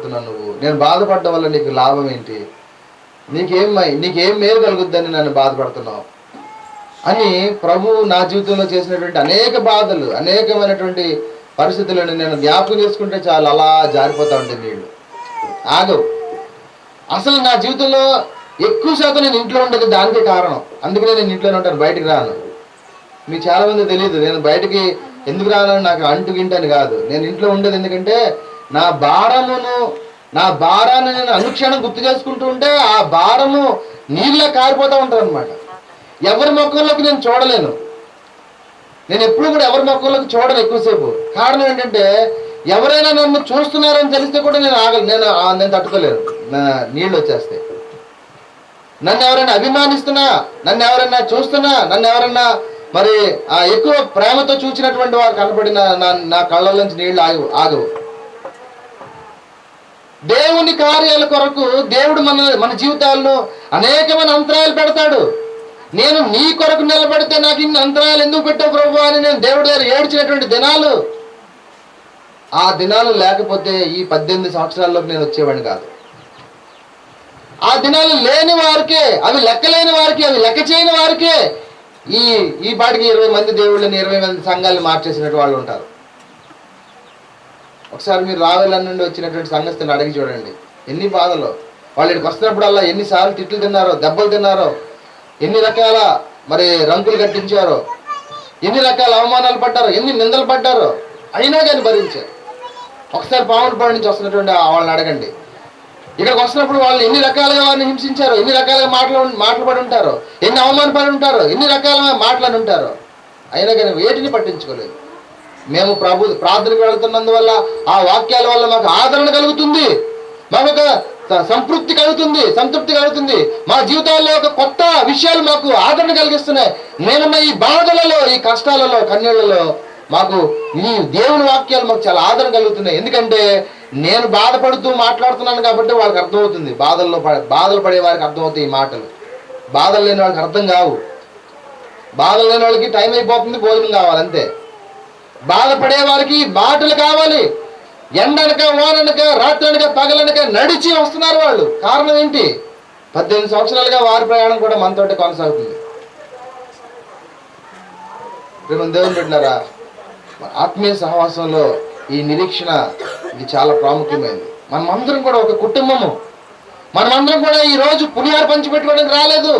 బాధపడుతున్నావు నువ్వు? నేను బాధపడడం వల్ల నీకు లాభం ఏంటి? నీకేం మేలు కలుగుద్దని నన్ను బాధపడుతున్నావు అని ప్రభు నా జీవితంలో చేసినటువంటి అనేక బాధలు, అనేకమైనటువంటి పరిస్థితులను నేను జ్ఞాపకం చేసుకుంటే చాలు అలా జారిపోతా ఉంటాయి నీళ్ళు, ఆగవు. అసలు నా జీవితంలో ఎక్కువ శాతం నేను ఇంట్లో ఉండేది దానికే కారణం. అందుకనే నేను ఇంట్లోనే ఉంటాను, బయటికి రాను. మీకు చాలా మంది తెలియదు నేను బయటికి ఎందుకు రానని, నాకు అంటు గింటని కాదు. నేను ఇంట్లో ఉండేది ఎందుకంటే నా భారాన్ని నేను అనుక్షణం గుర్తు చేసుకుంటూ ఉంటే ఆ భారము నీళ్ళ కారిపోతూ ఉంటారు అనమాట. ఎవరి మొక్కల్లోకి నేను చూడలేను. నేను ఎప్పుడు కూడా ఎవరి మొక్కల్లోకి చూడను ఎక్కువసేపు. కారణం ఏంటంటే ఎవరైనా నన్ను చూస్తున్నారని తెలిస్తే కూడా నేను తట్టుకోలేను. నీళ్ళు వచ్చేస్తాయి. నన్ను ఎవరైనా అభిమానిస్తున్నా, నన్ను ఎవరైనా చూస్తున్నా, నన్ను ఎవరైనా మరి ఎక్కువ ప్రేమతో చూసినటువంటి వారు కనపడిన నా కళ్ళ నుంచి నీళ్లు ఆగవు. దేవుని కార్యాల కొరకు దేవుడు మన జీవితాల్లో అనేకమైన అంతరాయాలు పెడతాడు. నేను నీ కొరకు నిలబడితే నాకు ఇన్ని అంతరాయాలు ఎందుకు పెట్టావు ప్రభు అని నేను దేవుడి దగ్గర ఏడ్చినటువంటి దినాలు, ఆ దినాలు లేకపోతే ఈ 18 సంవత్సరాల్లోకి నేను వచ్చేవాడిని కాదు. ఆ దినాలు లేని వారికే, అవి లెక్కలేని వారికి, అవి లెక్క చేయని వారికే ఈ పాటికి 20 మంది దేవుళ్ళని 20 మంది సంఘాలను మార్చేసినట్టు వాళ్ళు ఉంటారు. ఒకసారి మీరు రావేళ్ళ నుండి వచ్చినటువంటి సంఘస్థులను అడిగి చూడండి, ఎన్ని బాధలు. వాళ్ళు ఇక్కడికి వస్తున్నప్పుడల్లా ఎన్నిసార్లు తిట్లు తిన్నారో, దెబ్బలు తిన్నారో, ఎన్ని రకాల మరి రంకులు కట్టించారో, ఎన్ని రకాల అవమానాలు పడ్డారో, ఎన్ని నిందలు పడ్డారో, అయినా కానీ భరించారు. ఒకసారి పాములపాడు నుంచి వస్తున్నటువంటి వాళ్ళని అడగండి, ఇక్కడికి వస్తున్నప్పుడు వాళ్ళు ఎన్ని రకాలుగా వారిని హింసించారో, ఎన్ని రకాలుగా మాటలు పడి ఉంటారో, ఎన్ని అవమానపడి ఉంటారో, ఎన్ని రకాలుగా మాట్లాడి ఉంటారో, అయినా కానీ వేటిని పట్టించుకోలేదు. మేము ప్రార్థనకు వెళుతున్నందువల్ల ఆ వాక్యాల వల్ల మాకు ఆదరణ కలుగుతుంది, మాకు ఒక సంతృప్తి కలుగుతుంది. మా జీవితాల్లో ఒక కొత్త విషయాలు మాకు ఆదరణ కలిగిస్తున్నాయి. మేమున్న ఈ బాధలలో, ఈ కష్టాలలో, కన్నీళ్లలో మాకు ఈ దేవుని వాక్యాలు మాకు చాలా ఆదరణ కలుగుతున్నాయి. ఎందుకంటే నేను బాధపడుతూ మాట్లాడుతున్నాను కాబట్టి వాళ్ళకి అర్థమవుతుంది. బాధలు పడే వారికి అర్థమవుతాయి ఈ మాటలు. బాధలు లేని వాళ్ళకి అర్థం కావు. బాధలు లేని వాళ్ళకి టైం అయిపోతుంది, భోజనం కావాలి అంతే. బాధపడే వారికి మాటలు కావాలి. ఎండనక, వాననక, రాత్రనక, పగలనక నడిచి వస్తున్నారు వాళ్ళు. కారణం ఏంటి? 18 సంవత్సరాలుగా వారి ప్రయాణం కూడా మనతోటి కొనసాగుతుంది. దేవుని బిడ్డలారా, ఆత్మీయ సహవాసంలో ఈ నిరీక్షణ ఇది చాలా ప్రాముఖ్యమైనది. మనమందరం కూడా ఒక కుటుంబము. మనమందరం కూడా ఈరోజు పులిహార పంచిపెట్టుకోవడానికి రాలేదు.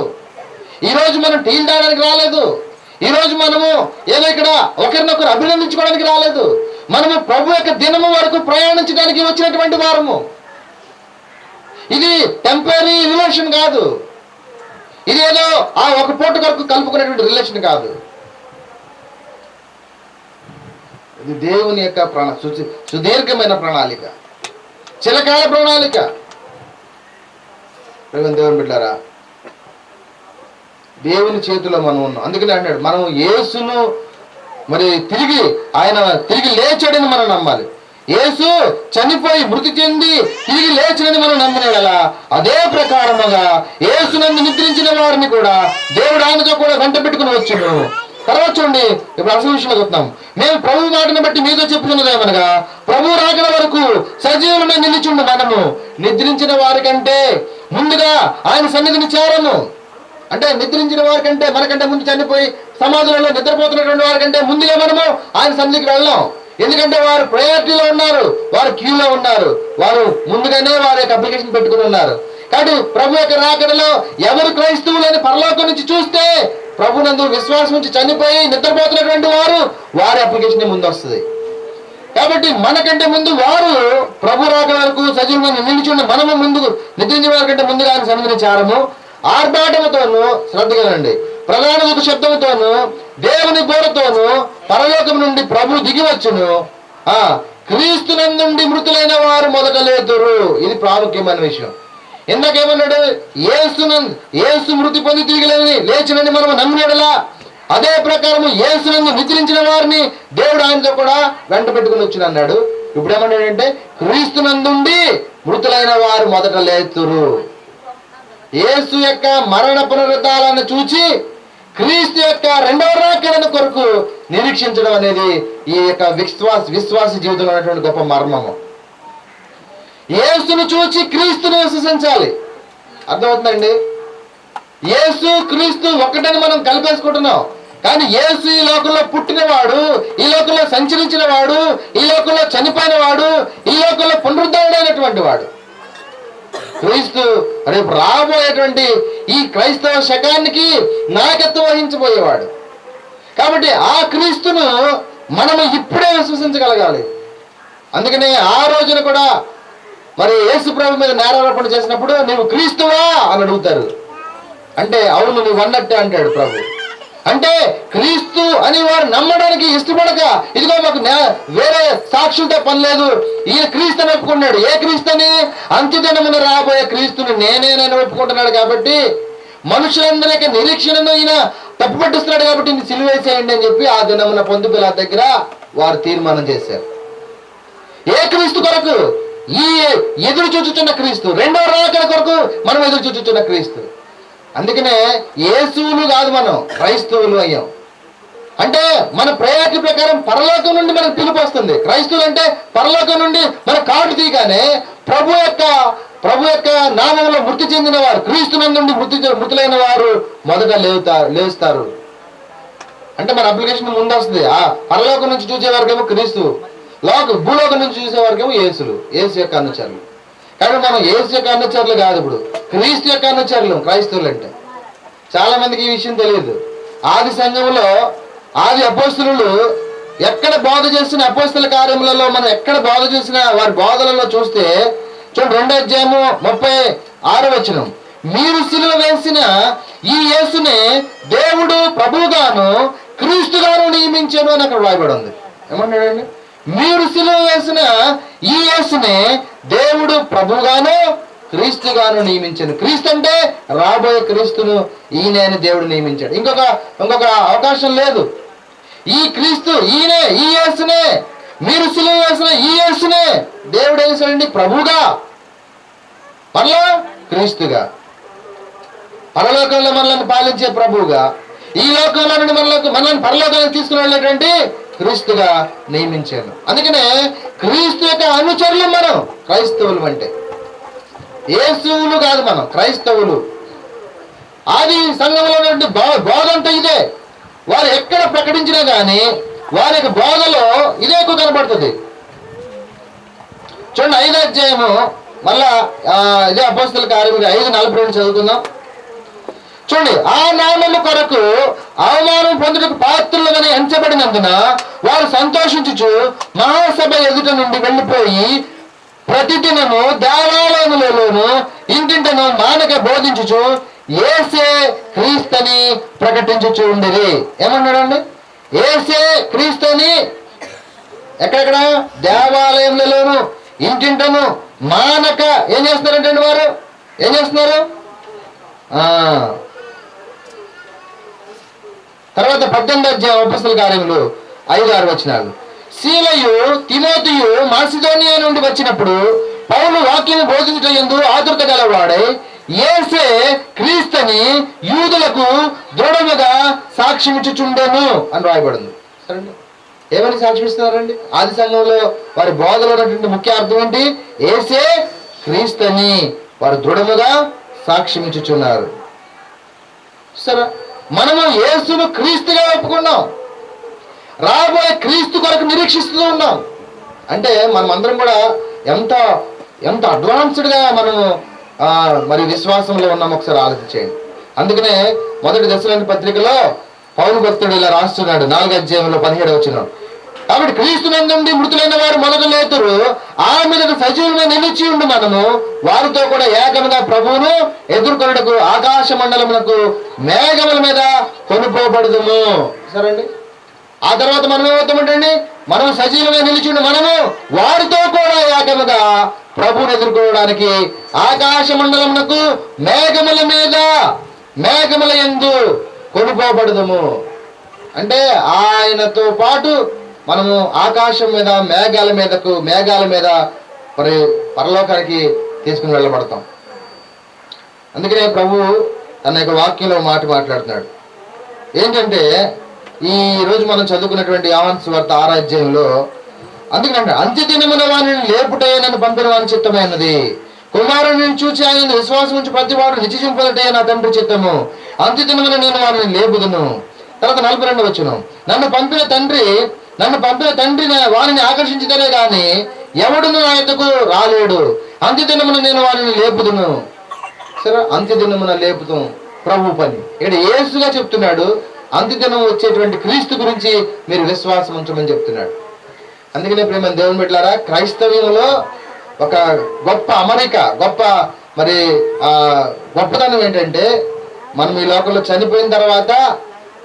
ఈరోజు మనం టీలు తాగడానికి రాలేదు. ఈరోజు మనము ఏదో ఇక్కడ ఒకరినొకరు అభినందించుకోవడానికి రాలేదు. మనము ప్రభు యొక్క దినము వరకు ప్రయాణించడానికి వచ్చినటువంటి వారము. ఇది టెంపరీ రిలేషన్ కాదు. ఇది ఏదో ఆ ఒక పూట కొరకు కలుపుకునేటువంటి రిలేషన్ కాదు. ఇది దేవుని యొక్క సుదీర్ఘమైన ప్రణాళిక, చిరకాల ప్రణాళిక. దేవుని బిడ్డారా, దేవుని చేతిలో మనం ఉన్నాం. అందుకని అంటాడు, మనం యేసును మరి ఆయన తిరిగి లేచాడని మనం నమ్మాలి. యేసు చనిపోయి మృతి చెంది తిరిగి లేచాడని మనం నమ్మినాడలా అదే ప్రకారముగా యేసునందు నిద్రించిన వారిని కూడా దేవుడు ఆయనతో కూడా వెంట పెట్టుకుని వచ్చాడు. తర్వాత చూడండి, ఇప్పుడు అసలు విషయంలో చూద్దాం. మేము ప్రభు మాటను బట్టి మీతో చెప్పుతున్నదేమనగా, ప్రభు రాకడ వరకు సజీవులమై నిలిచుండు మనము నిద్రించిన వారికంటే ముందుగా ఆయన సన్నిధిని చేరము. అంటే నిద్రించిన వారికంటే, మనకంటే ముందు చనిపోయి సమాధులలో నిద్రపోతున్నటువంటి వారికంటే ముందుగా మనము ఆయన సన్నిధికి వెళ్ళాం. ఎందుకంటే వారు ప్రయారిటీలో ఉన్నారు, వారు క్యూలో ఉన్నారు, వారు ముందుగానే వారి యొక్క అప్లికేషన్ పెట్టుకుని ఉన్నారు. కాబట్టి ప్రభు యొక్క రాకడలో ఎవరు క్రైస్తవులని పరలోకం నుంచి చూస్తే ప్రభునందు విశ్వాసం నుంచి చనిపోయి నిద్రపోతున్నటువంటి వారి అప్లికేషన్ ముందు వస్తుంది. కాబట్టి మనకంటే ముందు వారు ప్రభు రాకడ వరకు సజీవంగా నిలిచి మనము ముందుకు నిద్రించిన వారికంటే ముందుగా ఆయన సన్నిధిని చేరము. ఆర్భాటముతోను, శ్రద్ధగానండి, ప్రధాన దూత శబ్దముతోను, దేవుని బోరతోను పరలోకం నుండి ప్రభు దిగివచ్చును. క్రీస్తునందుండి మృతులైన వారు మొదట లేతురు. ఇది ప్రాముఖ్యమైన విషయం. ఇందాకేమన్నాడు? యేసు మృతి పొంది తిరిగి లేచినని మనం నమ్మినలా అదే ప్రకారం యేసునందు నిద్రించిన వారిని దేవుడు ఆయనతో కూడా వెంట పెట్టుకుని వచ్చిన అన్నాడు. ఇప్పుడు ఏమన్నాడంటే, క్రీస్తునందుండి మృతులైన వారు మొదట లేతురు. యేసు యొక్క మరణ పునరుద్ధాలను చూచి క్రీస్తు యొక్క రెండవ రాకడ కొరకు నిరీక్షించడం అనేది ఈ యొక్క విశ్వాస జీవితంలో ఉన్నటువంటి గొప్ప మర్మము. యేసును చూచి క్రీస్తుని విశ్వసించాలి. అర్థమవుతుందండి? యేసు క్రీస్తు ఒక్కటని మనం కలిపేసుకుంటున్నాం. కానీ యేసు ఈ లోకంలో పుట్టినవాడు, ఈ లోకంలో సంచరించిన వాడు, ఈ లోకంలో చనిపోయిన వాడు, ఈ లోకంలో పునరుద్ధరణైనటువంటి వాడు. క్రీస్తు రేపు రాబోయేటువంటి ఈ క్రైస్తవ శకానికి నాయకత్వం వహించబోయేవాడు. కాబట్టి ఆ క్రీస్తును మనము ఇప్పుడే విశ్వసించగలగాలి. అందుకనే ఆ రోజున కూడా మరి యేసు ప్రభు మీద నేరారోపణ చేసినప్పుడు నువ్వు క్రీస్తువా అని అడుగుతారు. అంటే అవును నువ్వు అన్నట్టే అంటాడు ప్రభు. అంటే క్రీస్తు అని వారు నమ్మడానికి ఇష్టపడక, ఇదిగో మాకు వేరే సాక్షులతో పని లేదు, ఈయన క్రీస్తు అని ఒప్పుకున్నాడు. ఏ క్రీస్తుని? అంత్యదినమున రాబోయే క్రీస్తుని నేనేనని ఒప్పుకుంటున్నాడు. కాబట్టి మనుషులందరికీ నిరీక్షణను ఈయన తప్పు పట్టిస్తున్నాడు. కాబట్టి ఈయన సిలువేసేయండి అని చెప్పి ఆ దినమున పొందు పిలాతు దగ్గర వారు తీర్మానం చేశారు. ఏ క్రీస్తు కొరకు? ఈ ఎదురు చూచుచున్న క్రీస్తు, రెండవ రాకడ కొరకు మనం ఎదురు చూచుచున్న క్రీస్తు. అందుకనే యేసువులు కాదు, మనం క్రైస్తవులు అయ్యాం. అంటే మన ప్రయారిటీ ప్రకారం పరలోకం నుండి మనకు పిలుపు వస్తుంది. క్రైస్తవులు అంటే పరలోకం నుండి మన కార్డు తీయగానే ప్రభు యొక్క నామంలో మృతి చెందిన వారు, క్రీస్తు నుండి మృతులైన వారు మొదట లేస్తారు. అంటే మన అప్లికేషన్ ముందు వస్తుంది. ఆ పరలోకం నుంచి చూసే వరకేమో క్రీస్తు, భూలోకం నుంచి చూసే వరకేమో యేసు యొక్క అనుచరులు. కానీ మనం యేసు యొక్క అనుచరులు కాదు, ఇప్పుడు క్రీస్తు యొక్క అనుచరులు క్రైస్తవులు. అంటే చాలా మందికి ఈ విషయం తెలియదు. ఆది సంఘంలో ఆది అపోస్తలులు ఎక్కడ బోధ చేసిన, అపోస్తల కార్యములలో మనం ఎక్కడ బోధ చేసిన వారి బోధలలో చూస్తే చూడండి, 2వ అధ్యాయము 36వ వచనం, మీరు సిలువ వేసిన ఈ యేసునే దేవుడు ప్రభువుగాను క్రీస్తుగాను నియమించాను అని అక్కడ రాయబడి ఉంది. ఏమన్నాడండి? మీరు సిలువ వేసిన ఈ యేసునే దేవుడు ప్రభుగాను క్రీస్తుగాను నియమించాను. క్రీస్తు అంటే రాబోయే క్రీస్తును ఈయన దేవుడు నియమించాడు. ఇంకొక అవకాశం లేదు. ఈ క్రీస్తు ఈయనే, ఈ యేసునే, మీరు సిలువ వేసిన ఈ యేసునే దేవుడు ఏం చేశాడండి? ప్రభుగా, మరలా క్రీస్తుగా, పరలోకంలో మనల్ని పాలించే ప్రభువుగా, ఈ లోకంలో నుండి మనల్ని పరలోకానికి తీసుకుని వెళ్ళేటువంటి క్రీస్తుగా నియమించాను. అందుకనే క్రీస్తు యొక్క అనుచరులు మనం క్రైస్తవులు. అంటే యేసువులు కాదు, మనం క్రైస్తవులు. ఆది సంఘంలో బోధంతా ఇదే. వారు ఎక్కడ ప్రకటించినా కానీ వారి యొక్క బోధలో ఇదే ఎక్కువ కనబడుతుంది. చూడండి 5వ అధ్యాయము మళ్ళా ఇదే అపోస్తల కార్యములు 5:42 చదువుకుందాం. చూడండి, ఆ నామము కొరకు అవమానం పొందుటకు పాత్రులమని ఎంచబడినందున వారు సంతోషించుచు మహాసభ ఎదుట నుండి వెళ్ళిపోయి ప్రతిదినము దేవాలయములలోను ఇంటింటను మానక బోధించుచు యేసే క్రీస్తుని ప్రకటించుచు ఉండిరి. ఏమన్నాడండి? యేసే క్రీస్తుని ఎక్కడెక్కడ? దేవాలయములలోను ఇంటింటను మానక ఏం చేస్తున్నారంటే వారు ఏం చేస్తున్నారు? తర్వాత 18వ అధ్యాయం అపోస్తల కార్యములు 5-6 వచనాలు, సీలయు తిమోతియు మాసిదోనియా నుండి వచ్చినప్పుడు పౌలు వాక్యము బోధించుటయందు ఆతురత గలవాడై యేసే క్రీస్తుని యూదులకు దృఢముగా సాక్ష్యమిచ్చుచుండెను అని రాయబడింది. సరే, ఏమని సాక్ష్యమిస్తున్నారండి? ఆది సంఘంలో వారి బోధలో ఉన్నటువంటి ముఖ్య అర్థం ఏంటి? యేసే క్రీస్తుని వారు దృఢముగా సాక్ష్యమిచ్చుచున్నారు. సరే, మనము యేసును క్రీస్తుగా ఒప్పుకున్నాం, రాబోయే క్రీస్తు కొరకు నిరీక్షిస్తూ ఉన్నాం. అంటే మనం అందరం కూడా ఎంత అడ్వాన్స్డ్గా మనము మరి విశ్వాసంలో ఉన్నాం ఒకసారి ఆలోచించేయండి. అందుకనే 1 దశలోని పత్రికలో పౌలు భక్తుడు ఇలా రాస్తున్నాడు 4వ అధ్యాయంలో 17వ వచనం, కాబట్టి క్రీస్తునందుండి మృతులైన వారు మొదట లేతురు, ఆ మీద సజీవులుగా నిలిచి ఉండి మనము వారితో కూడా ఏకముగా ప్రభువును ఎదుర్కొనుటకు ఆకాశ మండలమునకు మేఘముల మీద కొనుక్కోబడుదుము. సరేండి, ఆ తర్వాత మనం ఏమవుతామంటండి? మనం సజీవులుగా నిలిచి ఉండి మనము వారితో కూడా ఏకముగా ప్రభువును ఎదుర్కోవడానికి ఆకాశ మండలమునకు మేఘముల యందు కొనుక్కోబడుదుము. అంటే ఆయనతో పాటు మనము ఆకాశం మీద మేఘాల మీద మరి పరలోకానికి తీసుకుని వెళ్ళబడతాం. అందుకనే ప్రభు తన యొక్క వాక్యంలో మాట్లాడుతున్నాడు. ఏంటంటే ఈ రోజు మనం చదువుకున్నటువంటి యోహాను సువార్త 6వ అధ్యాయంలో అందుకనండి అంత్యదినమున వారిని లేపుటే నన్ను పంపిన వాని చిత్తమైనది. కుమారుని చూచి ఆయన విశ్వాసం నుంచి ప్రతివాడు నిత్యజీవం పొందుటే నా తండ్రి చిత్తము. అంత్యదినమున నేను వారిని లేపుదును. తర్వాత 42 వచనం, నన్ను పంపిన తండ్రి వారిని ఆకర్షించితేనే గాని ఎవడును నా యొద్దకు రాలేడు. అంత్యదినమున నేను వారిని లేపుదును. సరే, అంత్యదినమున లేపుతాం ప్రభు పని. ఇక్కడ యేసుగా చెప్తున్నాడు, అంత్యదినం వచ్చేటువంటి క్రీస్తు గురించి మీరు విశ్వాసం ఉంచమని చెప్తున్నాడు. అందుకనే ప్రేమ దేవుని బిడ్డలారా, క్రైస్తవ్యంలో ఒక గొప్ప అమరిక, గొప్ప గొప్పతనం ఏంటంటే, మనం ఈ లోకంలో చనిపోయిన తర్వాత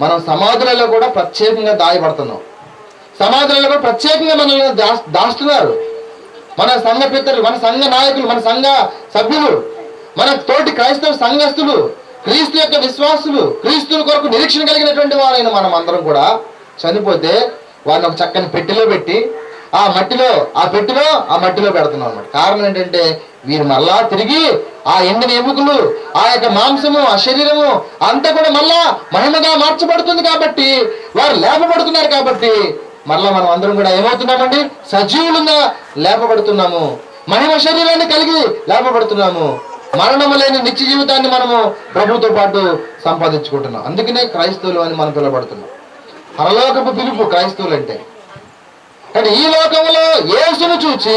మనం సమాధులలో కూడా ప్రత్యేకంగా దాయబడుతున్నాం. సమాధులలో కూడా ప్రత్యేకంగా మనల్ని దాస్తున్నారు. మన సంఘ పితరులు, మన సంఘ నాయకులు, మన సంఘ సభ్యులు, మన తోటి క్రైస్తవ సంఘస్థులు, క్రీస్తు యొక్క విశ్వాసులు, క్రీస్తుల కొరకు నిరీక్షణ కలిగినటువంటి వారైన మనం అందరం కూడా చనిపోతే వారిని ఒక చక్కని పెట్టెలో పెట్టి ఆ మట్టిలో పెడుతున్నాం అన్నమాట. కారణం ఏంటంటే, వీరు మళ్ళా తిరిగి ఆ ఎండిన ఎముకలు, ఆ యొక్క మాంసము, ఆ శరీరము అంతా కూడా మళ్ళా మహిమగా మార్చబడుతుంది కాబట్టి, వారు లేపబడుతున్నారు కాబట్టి మళ్ళా మనం అందరం కూడా ఏమవుతున్నామండి? సజీవులుగా లేపబడుతున్నాము. మహిమ శరీరాన్ని కలిగి లేపబడుతున్నాము. మరణము లేని నిత్య జీవితాన్ని మనము ప్రభుతో పాటు సంపాదించుకుంటున్నాం. అందుకనే క్రైస్తవులు అని మనం పిలువబడుతున్నాం. పరలోకపు పిలుపు క్రైస్తవులు అంటే. కానీ ఈ లోకంలో యేసును చూచి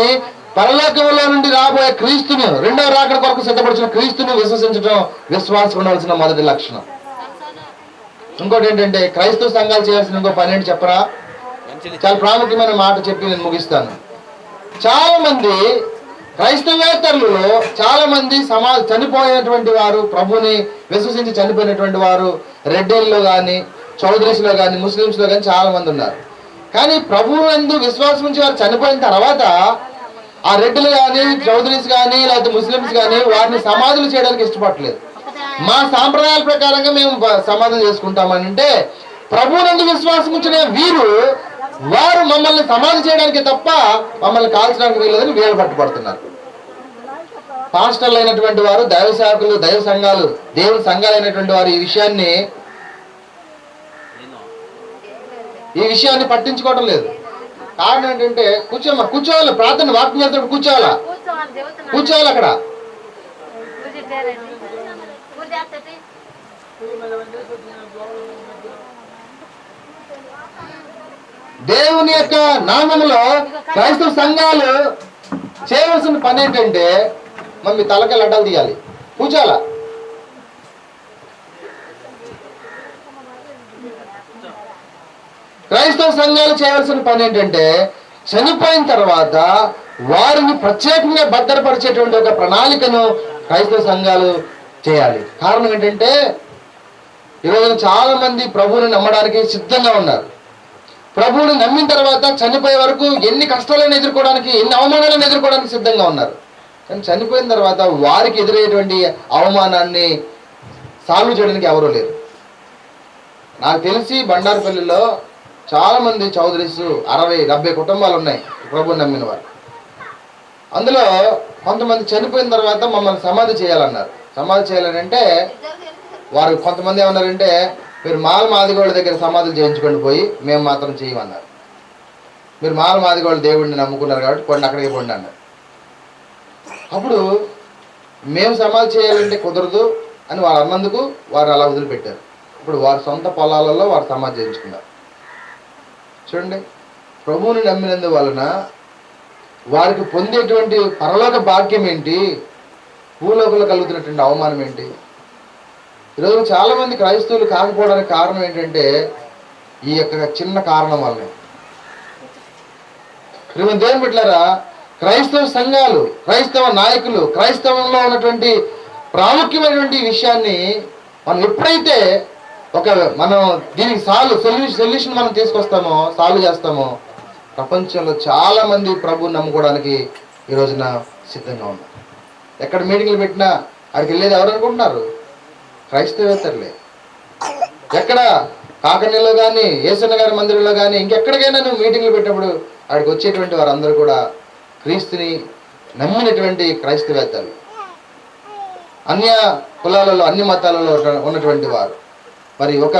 పరలోకంలో నుండి రాబోయే క్రీస్తును, రెండవ రాకడ కొరకు సిద్ధపడిచిన క్రీస్తును విశ్వసించడం విశ్వాసం ఉండవలసిన మొదటి లక్షణం. ఇంకోటి ఏంటంటే, క్రైస్తవ సంఘాలు చేయాల్సిన ఇంకో పని ఏంటి చెప్పరా? చాలా ప్రాముఖ్యమైన మాట చెప్పి నేను ముగిస్తాను. చాలా మంది క్రైస్తవేతరులలో చాలా మంది చనిపోయినటువంటి వారు, ప్రభుని విశ్వసించి చనిపోయినటువంటి వారు రెడ్డిల్లో కానీ, చౌదరీస్లో కానీ, ముస్లిమ్స్లో కానీ చాలా మంది ఉన్నారు. కానీ ప్రభువు యందు విశ్వాసం నుంచి వారు చనిపోయిన తర్వాత ఆ రెడ్డిలు కానీ, చౌదరీస్ కానీ, లేకపోతే ముస్లిమ్స్ కానీ వారిని సమాధులు చేయడానికి ఇష్టపడలేదు. మా సాంప్రదాయాల ప్రకారంగా మేము సమాధులు చేసుకుంటామని అంటే, ప్రభువు యందు విశ్వాసం ఉంచిన వారు మమ్మల్ని సమాధి చేయడానికి తప్ప మమ్మల్ని కాల్చడానికి వీలదని వీలు పట్టుబడుతున్నారు. పాస్టర్లు అయినటువంటి వారు, దైవ సేవకులు, దైవ సంఘాలు, దేవుని సంఘాలు అయినటువంటి వారు ఈ విషయాన్ని పట్టించుకోవడం లేదు. కారణం ఏంటంటే, కూర్చోవాలి, ప్రార్థన వాక్యం చేస్తున్నప్పుడు కూర్చోవాలి అక్కడ. దేవుని యొక్క నామములో క్రైస్తవ సంఘాలు చేయవలసిన పని ఏంటంటే, మీ తలకి లడ్డాలు తీయాలి, కూర్చోాలా. క్రైస్తవ సంఘాలు చేయవలసిన పని ఏంటంటే, చనిపోయిన తర్వాత వారిని ప్రత్యేకంగా భద్రపరిచేటువంటి ఒక ప్రణాళికను క్రైస్తవ సంఘాలు చేయాలి. కారణం ఏంటంటే, ఈరోజు చాలా మంది ప్రభువుని నమ్మడానికి సిద్ధంగా ఉన్నారు. ప్రభువుని నమ్మిన తర్వాత చనిపోయే వరకు ఎన్ని కష్టాలను ఎదుర్కోవడానికి, ఎన్ని అవమానాలను ఎదుర్కోవడానికి సిద్ధంగా ఉన్నారు. కానీ చనిపోయిన తర్వాత వారికి ఎదురయ్యేటువంటి అవమానాన్ని సాల్వ్ చేయడానికి ఎవరూ లేరు. నాకు తెలిసి బండారుపల్లిలో చాలా మంది చౌదరీస్ 60-70 కుటుంబాలు ఉన్నాయి ప్రభువుని నమ్మిన వారు. అందులో కొంతమంది చనిపోయిన తర్వాత మమ్మల్ని సమాధి చేయాలన్నారు. సమాధి చేయాలని అంటే వారు కొంతమంది ఏమన్నారంటే, మీరు మాదిగోళ్ళ దగ్గర సమాధులు చేయించుకొని పోయి మేము మాత్రం చేయమన్నారు. మీరు మాదిగోళ్ళ దేవుడిని నమ్ముకున్నారు కాబట్టి కొండ అక్కడికి పోండి అన్నారు. అప్పుడు మేము సమాధి చేయాలంటే కుదరదు అని వారు అన్నందుకు వారు అలా వదిలిపెట్టారు. ఇప్పుడు వారి సొంత పొలాలలో వారు సమాధి చేయించుకున్నారు. చూడండి, ప్రభువుని నమ్మినందువలన వారికి పొందేటువంటి పరలోక భాగ్యం ఏంటి, భూలోకంలో కలుగుతున్నటువంటి అవమానం ఏంటి? ఈరోజు చాలా మంది క్రైస్తవులు కాకపోవడానికి కారణం ఏంటంటే, ఈ యొక్క చిన్న కారణం వల్లనే. దేవుని బిడ్డలారా, క్రైస్తవ సంఘాలు, క్రైస్తవ నాయకులు, క్రైస్తవంలో ఉన్నటువంటి ప్రాముఖ్యమైనటువంటి విషయాన్ని మనం ఎప్పుడైతే మనం దీనికి సొల్యూషన్ మనం తీసుకొస్తామో, సాల్వ్ చేస్తామో, ప్రపంచంలో చాలా మంది ప్రభువుని నమ్ముకోవడానికి ఈ రోజున సిద్ధంగా ఉన్నారు. ఎక్కడ మీటింగ్లు పెట్టినా అక్కడికి వెళ్ళేది ఎవరు అనుకుంటున్నారు? క్రైస్తవేతరులే. ఎక్కడ కాకనీలో కానీ, యేసన్న గారి మందిరంలో కానీ, ఇంకెక్కడికైనా నువ్వు మీటింగ్లు పెట్టినప్పుడు అక్కడికి వచ్చేటువంటి వారందరూ కూడా క్రీస్తుని నమ్మినటువంటి క్రైస్తవేతరులు, అన్య కులాలలో, అన్ని మతాలలో ఉన్నటువంటి వారు. మరి ఒక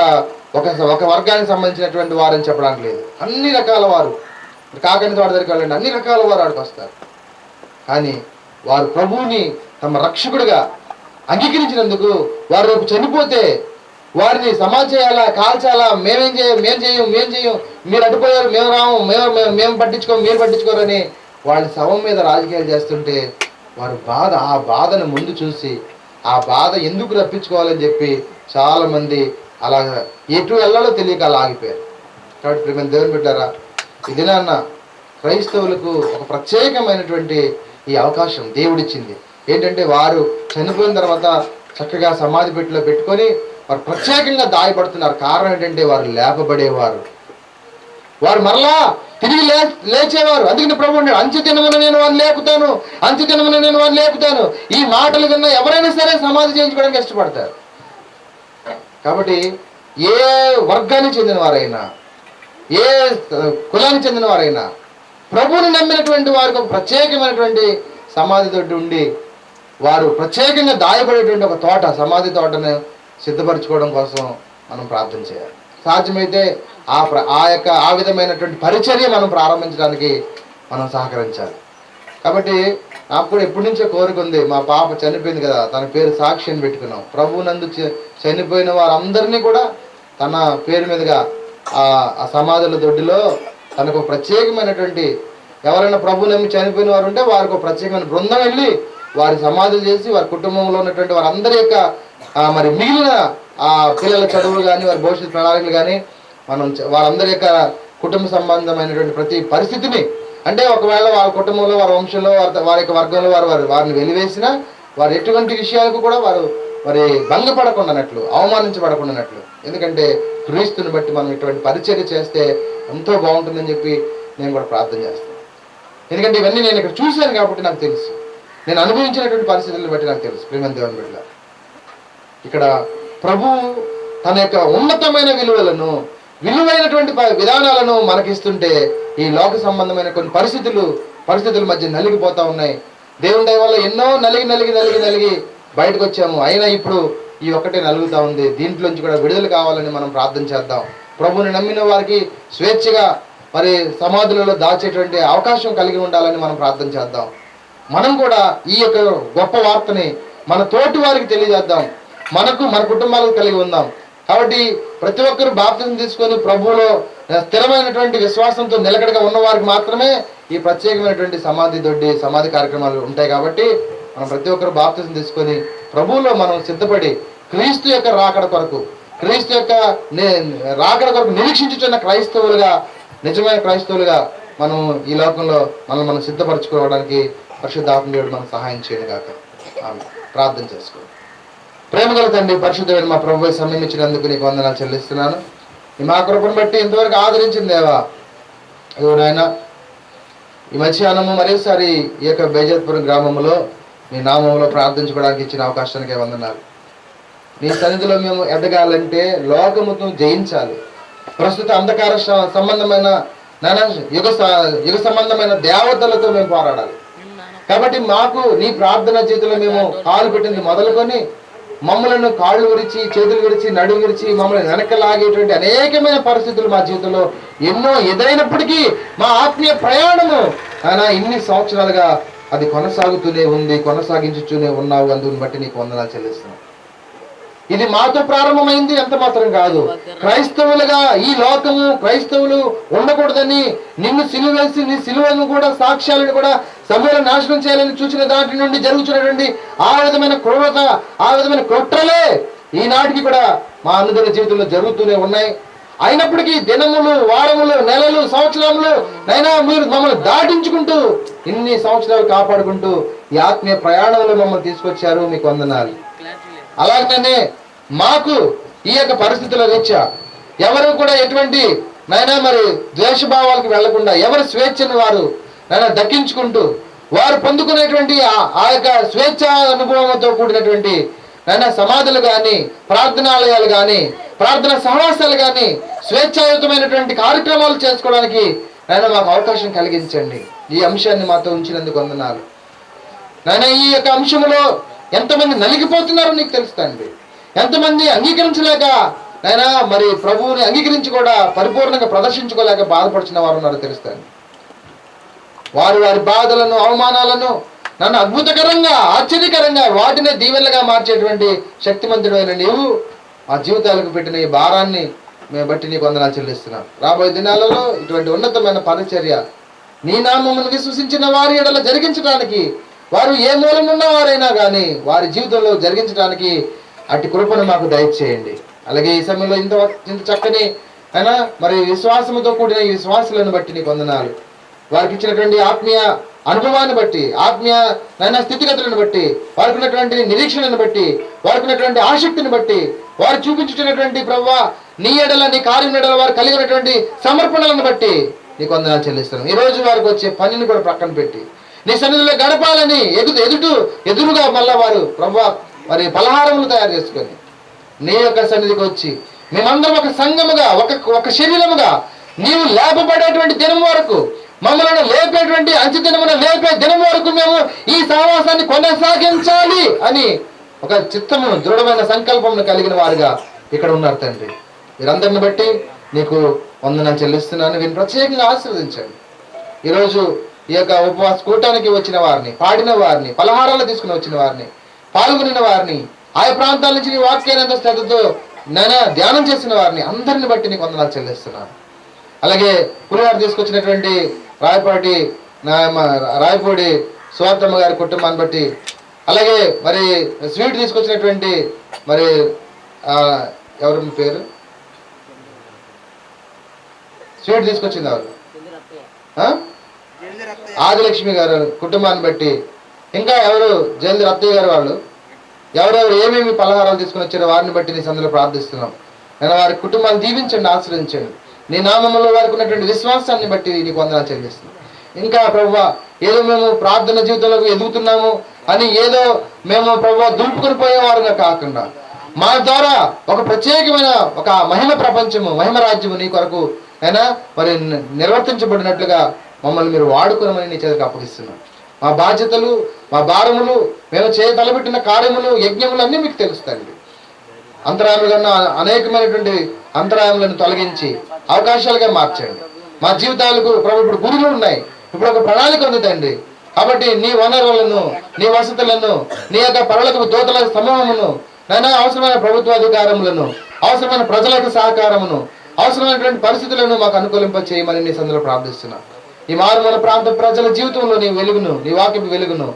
వర్గానికి సంబంధించినటువంటి వారని చెప్పడానికి లేదు, అన్ని రకాల వారు కాకని తోట దగ్గరికి వెళ్ళండి, అన్ని రకాల వారు ఆడికి వస్తారు. కానీ వారు ప్రభువుని తమ రక్షకుడిగా అంగీకరించినందుకు వారు రేపు చనిపోతే వారిని సమాధి చేయాలా, కాల్చాలా, మేం చేయం, మీరు అడ్డుపోయారు, మేము రాము, మేము పట్టించుకోము, మీరు పట్టించుకోరని వాళ్ళ శవం మీద రాజకీయాలు చేస్తుంటే వారు ఆ బాధను ముందు చూసి ఆ బాధ ఎందుకు రప్పించుకోవాలని చెప్పి చాలామంది అలా ఎటు వెళ్ళాలో తెలియక అలా ఆగిపోయారు. కాబట్టి ప్రియమైన దేవుని బిడ్డారా, ఇది నాన్న క్రైస్తవులకు ఒక ప్రత్యేకమైనటువంటి ఈ అవకాశం దేవుడిచ్చింది. ఏంటంటే వారు చనిపోయిన తర్వాత చక్కగా సమాధి పెట్టిలో పెట్టుకొని వారు ప్రత్యేకంగా దాయపడుతున్నారు. కారణం ఏంటంటే వారు లేపబడేవారు, వారు మరలా తిరిగి లేచేవారు. అందుకని ప్రభు అన్నాడు, అంత్యదినమున నేను వారిని లేపుతాను, అంత్యదినమున నేను వారిని లేపుతాను. ఈ మాటలు విన్నా ఎవరైనా సరే సమాధి చేయించుకోవడానికి ఇష్టపడతారు. కాబట్టి ఏ వర్గానికి చెందిన వారైనా, ఏ కులానికి చెందిన వారైనా ప్రభువుని నమ్మినటువంటి వారికి ఒక ప్రత్యేకమైనటువంటి సమాధి తోటి ఉండి వారు ప్రత్యేకంగా దాయబడేటువంటి ఒక తోట, సమాధి తోటను సిద్ధపరచుకోవడం కోసం మనం ప్రార్థన చేయాలి. సాధ్యమైతే ఆ విధమైనటువంటి పరిచర్య మనం ప్రారంభించడానికి మనం సహకరించాలి. కాబట్టి నాకు కూడా ఎప్పటి నుంచో కోరిక ఉంది, మా పాప చనిపోయింది కదా, తన పేరు సాక్షి అని పెట్టుకున్నాం. ప్రభువునందు చనిపోయిన వారందరినీ కూడా తన పేరు మీదుగా ఆ సమాధుల దొడ్డిలో తనకు ప్రత్యేకమైనటువంటి ఎవరైనా ప్రభు నమ్మి చనిపోయిన వారు ఉంటే వారికి ఒక ప్రత్యేకమైన బృందం వెళ్ళి వారి సమాధులు చేసి వారి కుటుంబంలో ఉన్నటువంటి వారందరి యొక్క మరి మిగిలిన ఆ పిల్లల చదువులు కానీ వారి భవిష్యత్ ప్రణాళికలు కానీ మనం వారందరి యొక్క కుటుంబ సంబంధమైనటువంటి ప్రతి పరిస్థితిని, అంటే ఒకవేళ వాళ్ళ కుటుంబంలో వారి వంశంలో వారి యొక్క వర్గంలో వారిని వెలివేసినా వారు ఎటువంటి విషయాలకు కూడా వారు మరి భంగపడకుండానట్లు, అవమానించబడకుండానట్లు. ఎందుకంటే క్రీస్తుని బట్టి మనం ఇటువంటి పరిచర్య చేస్తే ఎంతో బాగుంటుందని చెప్పి నేను కూడా ప్రార్థన చేస్తాను. ఎందుకంటే ఇవన్నీ నేను ఇక్కడ చూశాను కాబట్టి నాకు తెలుసు, నేను అనుభవించినటువంటి పరిస్థితులను బట్టి నాకు తెలుసు. ప్రియమైన దేవుని బిడ్డలారా, ఇక్కడ ప్రభు తన యొక్క ఉన్నతమైన విలువైనటువంటి విధానాలను మనకిస్తుంటే ఈ లోక సంబంధమైన కొన్ని పరిస్థితుల మధ్య నలిగిపోతా ఉన్నాయి. దేవుని దయ వల్ల ఎన్నో నలిగి బయటకు వచ్చాము. అయినా ఇప్పుడు ఈ ఒక్కటే నలుగుతూ ఉంది. దీంట్లోంచి కూడా విడుదల కావాలని మనం ప్రార్థన చేద్దాం. ప్రభువుని నమ్మిన వారికి స్వేచ్ఛగా మరి సమాధులలో దాచేటువంటి అవకాశం కలిగి ఉండాలని మనం ప్రార్థన చేద్దాం. మనం కూడా ఈ యొక్క గొప్ప వార్తని మన తోటి వారికి తెలియజేద్దాం. మన కుటుంబాలకు కలిగి ఉందాం. కాబట్టి ప్రతి ఒక్కరు బాప్తిజం తీసుకొని ప్రభువులో స్థిరమైనటువంటి విశ్వాసంతో నిలకడగా ఉన్న వారికి మాత్రమే ఈ ప్రత్యేకమైనటువంటి సమాధి కార్యక్రమాలు ఉంటాయి. కాబట్టి మనం ప్రతి ఒక్కరు బాప్తిజం తీసుకొని ప్రభువులో మనం సిద్ధపడి క్రీస్తు యొక్క రాకడ కొరకు నిరీక్షించుతున్న నిజమైన క్రైస్తవులుగా మనం ఈ లోకంలో మనం సిద్ధపరచుకోవడానికి పరిశుద్ధాత్మ దేవుడు మనకు సహాయం చేయను గాక. ఆమె ప్రార్థన చేసుకో. ప్రేమగల తండ్రి, పరిశుద్ధమైన మా ప్రభువు సమయం ఇచ్చినందుకు నీకు వందనాలు చెల్లిస్తున్నాను. మా కృపను బట్టి ఇంతవరకు ఆదరించింది దేవా. నాయన ఈ మధ్యాహ్నము మరోసారి ఈ యొక్క బేజత్పురం గ్రామంలో నీ నామంలో ప్రార్థించుకోవడానికి ఇచ్చిన అవకాశానికి వందనాలు. నీ సన్నిధిలో మేము ఎదగాలంటే లోకమును జయించాలి. ప్రస్తుత అంధకార సంబంధమైన యుగ సంబంధమైన దేవతలతో మేము పోరాడాలి. కాబట్టి మాకు నీ ప్రార్థన చేతిలో మేము కాలు పెట్టింది మొదలుకొని మమ్మలను కాళ్ళు విరిచి, చేతులు విరిచి, నడుము విరిచి మమ్మల్ని వెనకలాగేటువంటి అనేకమైన పరిస్థితులు మా జీవితంలో ఎన్నో ఎదురైనప్పటికీ మా ఆత్మీయ ప్రయాణము ఇన్ని సంవత్సరాలుగా అది కొనసాగించుతూనే ఉన్నావు. అందుని బట్టి నీకు వందనాలు చెల్లిస్తున్నాం. ఇది మాతో ప్రారంభమైంది ఎంత మాత్రం కాదు. క్రైస్తవులుగా ఈ లోకము క్రైస్తవులు ఉండకూడదని నిన్ను సిలువేసి నీ సిలువను కూడా సాక్ష్యాలను కూడా సమూల నాశనం చేయాలని చూసిన దాంట్లో నుండి జరుగుతున్నటువంటి ఆ విధమైన క్రూరత, ఆ విధమైన కుట్రలే ఈనాటికి కూడా మా అనుదిన జీవితంలో జరుగుతూనే ఉన్నాయి. అయినప్పటికీ దినములు, వారములు, నెలలు, సంవత్సరములు నైనా మీరు మమ్మల్ని దాటించుకుంటూ ఇన్ని సంవత్సరాలు కాపాడుకుంటూ ఈ ఆత్మీయ ప్రయాణంలో మమ్మల్ని తీసుకొచ్చారు. మీకు వందనాలు. అలాగనే మాకు ఈ యొక్క పరిస్థితుల రీత్యా ఎవరు కూడా ఎటువంటి మరి ద్వేషభావాలకు వెళ్లకుండా ఎవరి స్వేచ్ఛను వారు దక్కించుకుంటూ వారు పొందుకునేటువంటి ఆ యొక్క స్వేచ్ఛ అనుభవంతో కూడినటువంటి సమాధులు కానీ, ప్రార్థనాలయాలు కానీ, ప్రార్థన సహవాసాలు కానీ, స్వేచ్ఛాయుతమైనటువంటి కార్యక్రమాలు చేసుకోవడానికి మాకు అవకాశం కలిగించండి. ఈ అంశాన్ని మాతో ఉంచినందుకు వందనాలు. ఈ యొక్క అంశంలో ఎంతమంది నలిగిపోతున్నారో నీకు తెలుస్తాండి. ఎంతమంది అంగీకరించలేక మరి ప్రభువుని అంగీకరించి కూడా పరిపూర్ణంగా ప్రదర్శించుకోలేక బాధపడుతున్న వారు ఉన్నారో తెలుస్తాండి. వారి వారి బాధలను అవమానాలను నన్ను అద్భుతకరంగా ఆశ్చర్యకరంగా వాటినే దీవెనలుగా మార్చేటువంటి శక్తిమంతుడైన నీవు ఆ జీవితాలకు పెట్టిన ఈ భారాన్ని మేము బట్టి నీకు వందనాలు చెల్లిస్తున్నాం. రాబోయే దినాలలో ఇటువంటి ఉన్నతమైన పరిచర్య నీ నామమును విశ్వసించిన వారి ఎడల జరిగించడానికి, వారు ఏ మూలనున్న వారైనా కానీ వారి జీవితంలో జరిగించడానికి అట్టి కృపను మాకు దయచేయండి. అలాగే ఈ సమయంలో ఇంత చక్కని అయినా మరి విశ్వాసముతో కూడిన ఈ విశ్వాసాలను బట్టి నీకు వందనాలు. వారికి ఇచ్చినటువంటి ఆత్మీయ అనుభవాన్ని బట్టి, ఆత్మీయ నైనా స్థితిగతులను బట్టి, వారికి ఉన్నటువంటి నిరీక్షణను బట్టి, వారికి ఉన్నటువంటి ఆసక్తిని బట్టి, వారు చూపించుతున్నటువంటి ప్రభువా నీ ఎడల నీ కార్యం ఎడల వారు కలిగినటువంటి సమర్పణలను బట్టి నీకు వందనాలు చెల్లిస్తున్నాను. ఈ రోజు వారికి వచ్చే పనిని కూడా ప్రక్కన పెట్టి నీ సన్నిధిలో గడపాలని ఎదురుగా మళ్ళా వారు ప్రభువా మరి పలహారములు తయారు చేసుకొని నీ యొక్క సన్నిధికి వచ్చి మేమందరం ఒక సంఘముగా ఒక శరీరముగా నీవు లేపబడేటువంటి దినం వరకు, మమ్మల్ని లేపేటువంటి అంచెదినమున లేపే దినం వరకు మేము ఈ సహవాసాన్ని కొనసాగించాలి అని ఒక చిత్తము దృఢమైన సంకల్పమును కలిగిన వారుగా ఇక్కడ ఉన్నారు తండ్రి. వీరందరిని బట్టి నీకు వందనాలు చెల్లిస్తున్నాను. వీరిని ప్రత్యేకంగా ఆశీర్వదించండి. ఈరోజు ఈ యొక్క ఉపవాస కూటానికి వచ్చిన వారిని, పాడిన వారిని, పలహారాలు తీసుకుని వచ్చిన వారిని, పాల్గొనిన వారిని, ఆయా ప్రాంతాల నుంచి నీ వాక్యానంత శ్రద్ధతో ధ్యానం చేసిన వారిని అందరిని బట్టి నీకు వందనాలు చెల్లిస్తున్నాను. అలాగే పులిహార తీసుకొచ్చినటువంటి రాయపూడి సువార్తమ్మ గారి కుటుంబాన్ని బట్టి, అలాగే మరి స్వీట్ తీసుకొచ్చినటువంటి మరి ఎవరు పేరు స్వీట్ తీసుకొచ్చింది ఎవరు ఆదిలక్ష్మి గారు కుటుంబాన్ని బట్టి, ఇంకా ఎవరు జల్ది రత్తయ్య గారు వాళ్ళు ఎవరెవరు ఏమేమి పలహారాలు తీసుకుని వచ్చారో వారిని బట్టి నీ సందులో ప్రార్థిస్తున్నాం. నేను వారి కుటుంబాన్ని దీవించండి, ఆశ్రయించండి. నీ నామములో వారికి ఉన్నటువంటి విశ్వాసాన్ని బట్టి నీకు వందనాలు చెల్లిస్తున్నాం. ఇంకా ప్రభువా ఏదో మేము ప్రార్థన జీవితంలోకి ఎదుగుతున్నాము అని ఏదో మేము ప్రభువా దులుపుకొని పోయేవారుగా కాకుండా మా ద్వారా ఒక ప్రత్యేకమైన ఒక మహిమ ప్రపంచము, మహిమ రాజ్యము నీ కొరకు అయినా మరి నిర్వర్తించబడినట్లుగా మమ్మల్ని మీరు వాడుకోనమని నీ చేతికి అప్పగిస్తున్నాం. మా బాధ్యతలు, మా భారములు, మేము తలబెట్టిన కార్యములు, యజ్ఞములు అన్నీ మీకు తెలుస్తాయండి. అంతరాయములు కన్నా అనేకమైనటువంటి అంతరాయములను తొలగించి అవకాశాలుగా మార్చండి. మా జీవితాలకు ప్రభు ఇప్పుడు గురులు ఉన్నాయి, ఇప్పుడు ఒక ప్రణాళిక ఉంది తండ్రి. కాబట్టి నీ వనరులను, నీ వసతులను, నీ యొక్క పరలోకపు దూతల సమూహమును, నైనా అవసరమైన ప్రభుత్వాధికారములను, అవసరమైన ప్రజల యొక్క సహకారమును, అవసరమైనటువంటి పరిస్థితులను మాకు అనుకూలింప చేయమని నీ సందులో ప్రార్థిస్తున్నా. ఈ మారుమూల ప్రాంత ప్రజల జీవితంలో నీ వెలుగును, నీ వాక్యపు వెలుగును,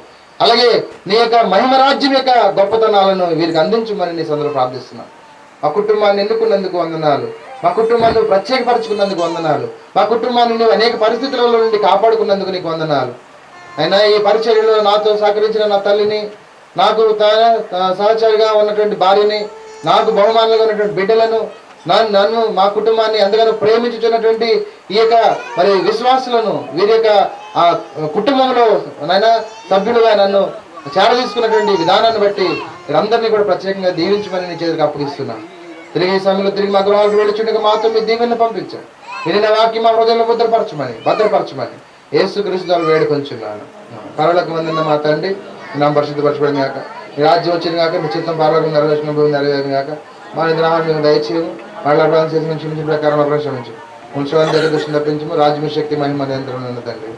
అలాగే నీ యొక్క మహిమ రాజ్యం యొక్క గొప్పతనాలను వీరికి అందించమని నీ సందులో ప్రార్థిస్తున్నా. మా కుటుంబాన్ని ఎన్నుకున్నందుకు వందనాలు, మా కుటుంబాన్ని ప్రత్యేకపరచుకున్నందుకు వందనాలు, మా కుటుంబాన్ని నువ్వు అనేక పరిస్థితులలో నుండి కాపాడుకున్నందుకు నీకు వందనాలు. అయినా ఈ పరిచర్యలో నాతో సహకరించిన నా తల్లిని, నాకు సహచరిగా ఉన్నటువంటి భార్యని, నాకు బహుమానులుగా ఉన్నటువంటి బిడ్డలను, నన్ను మా కుటుంబాన్ని ఎంతగానో ప్రేమించుతున్నటువంటి ఈ యొక్క మరి విశ్వాసులను, వీరి యొక్క కుటుంబంలో నైనా సభ్యులుగా నన్ను చేరదీసుకున్నటువంటి విధానాన్ని బట్టి వీరందరినీ కూడా ప్రత్యేకంగా దీవించమని నీ చేతికి అప్పగిస్తున్నాను. తిరిగి ఈ సమయంలో తిరిగి మా గృహాలకు వెళ్ళిచుండగా మాతో మీ దీవెనను పంపించాను. వినిన వాక్యం మా హృదయంలో భద్రపరచమని యేసుక్రీస్తు ద్వారా వేడుకొంచున్నాను. పరలోకం వందన మా తండ్రి, నా పరిశుద్ధపరచబడింది కాక, మీ రాజ్యం వచ్చింది కాక, మీ చిత్తం పరలోకం నెరవేర్చిన కాక, మా నిద్రాహాన్ని మేము దయచేయము, మళ్ళీ అభివృద్ధి చేసి క్షమించిన ప్రకారం క్షమించు, మున్సిపాలిటీ దగ్గర దృష్టిని తప్పించము, రాజ్యం శక్తి మహిమ నియంత్రణ ఉన్న తండ్రి.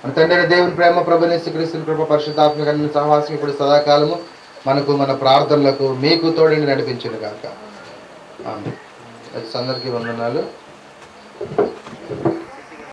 మన తండ్రి దేవుని ప్రేమ, ప్రభు యేసుక్రీస్తు కృప, పరిశుద్ధాత్మక సహవాసం ఇప్పుడు సదాకాలము మనకు, మన ప్రార్థనలకు మీకు తోడిని నడిపించును గాక. అందరికీ వందనాలు.